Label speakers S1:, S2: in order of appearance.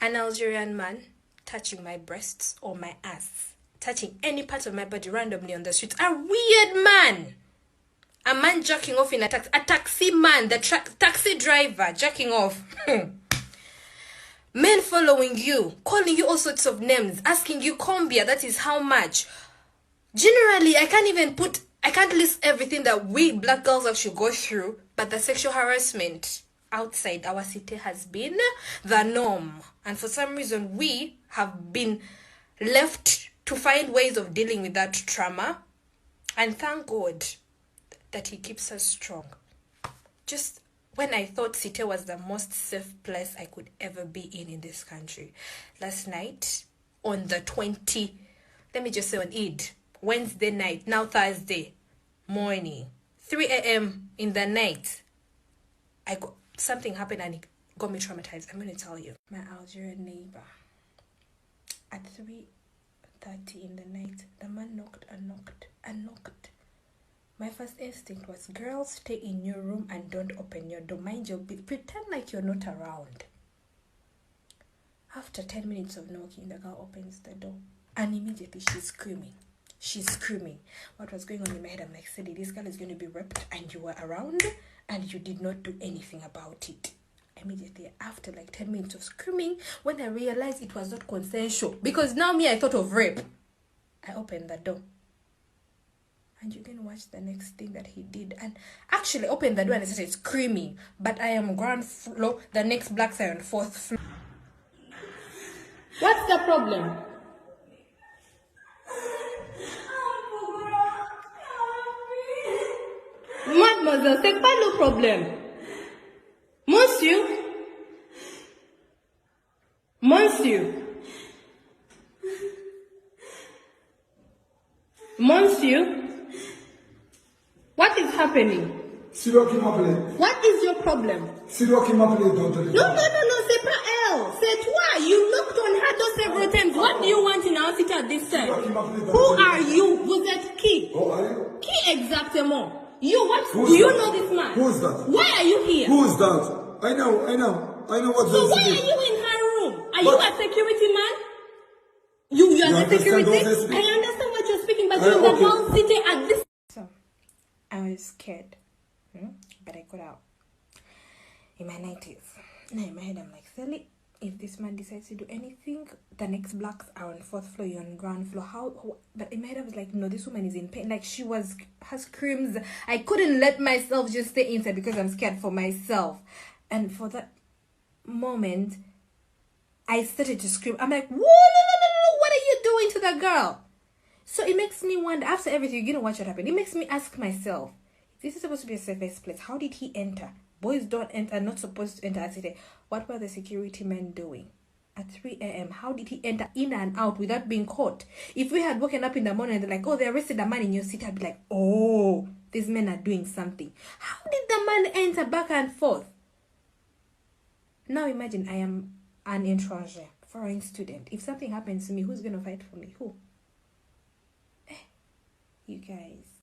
S1: An Algerian man touching my breasts or my ass, touching any part of my body randomly on the street. A weird man. A man jacking off in a taxi man, the taxi driver jacking off. Men following you, calling you all sorts of names, asking you combia, that is how much. Generally, I can't list everything that we black girls actually go through, but the sexual harassment outside our city has been the norm. And for some reason, we have been left to find ways of dealing with that trauma. And thank God that he keeps us strong. Just when I thought Cité was the most safe place I could ever be in this country, last night on the 20, let me just say on Eid, Wednesday night, now Thursday morning, 3 a.m. in the night, something happened and it got me traumatized. I'm going to tell you. My Algerian neighbor, at 3:30 in the night, the man knocked and knocked and knocked. My first instinct was, girls, stay in your room and don't open your door. Mind your business. Pretend like you're not around. After 10 minutes of knocking, the girl opens the door. And immediately she's screaming. She's screaming. What was going on in my head? I'm like, Sadie, this girl is going to be raped and you were around and you did not do anything about it. Immediately after like 10 minutes of screaming, when I realized it was not consensual, because now I thought of rape, I opened the door. And you can watch the next thing that he did. And actually opened the door and I started screaming. But I am ground floor, the next blacks are on 4th floor. What's the problem? Mademoiselle, c'est pas le problème. Monsieur. Monsieur. Monsieur. What is happening?
S2: C'est toi qui m'appelais.
S1: What is your problem?
S2: C'est toi qui m'appelais dans ton téléphone.
S1: No, c'est pas elle. C'est toi. You knocked on her door several times. What do you want in our city at this time? Who are you? Vous êtes qui?
S2: Oh, are you?
S1: Qui exactement? You, what? Do you know this man?
S2: Who is that?
S1: Why are you here?
S2: Who is that? I know what
S1: So
S2: this
S1: why
S2: is.
S1: are you in her room? Are you a security man? You are the security? I understand what you're speaking, but you're the whole city at this. So, I was scared. But I got out. In my 90s. Now in my head, I'm like, Sally, if this man decides to do anything, the next blacks are on 4th floor, you're on ground floor. How? But in my head, I was like, no, this woman is in pain. Like, her screams. I couldn't let myself just stay inside because I'm scared for myself. And for that moment, I started to scream. I'm like, whoa, no, what are you doing to the girl? So it makes me wonder, after everything, you know what should happen? It makes me ask myself, if this is supposed to be a safest place, how did he enter? Boys don't enter, not supposed to enter a city. What were the security men doing? At 3 a.m., how did he enter in and out without being caught? If we had woken up in the morning and they're like, oh, they arrested a man in your city, I'd be like, oh, these men are doing something. How did the man enter back and forth? Now imagine I am an étranger, foreign student. If something happens to me, who's going to fight for me? Who? You guys.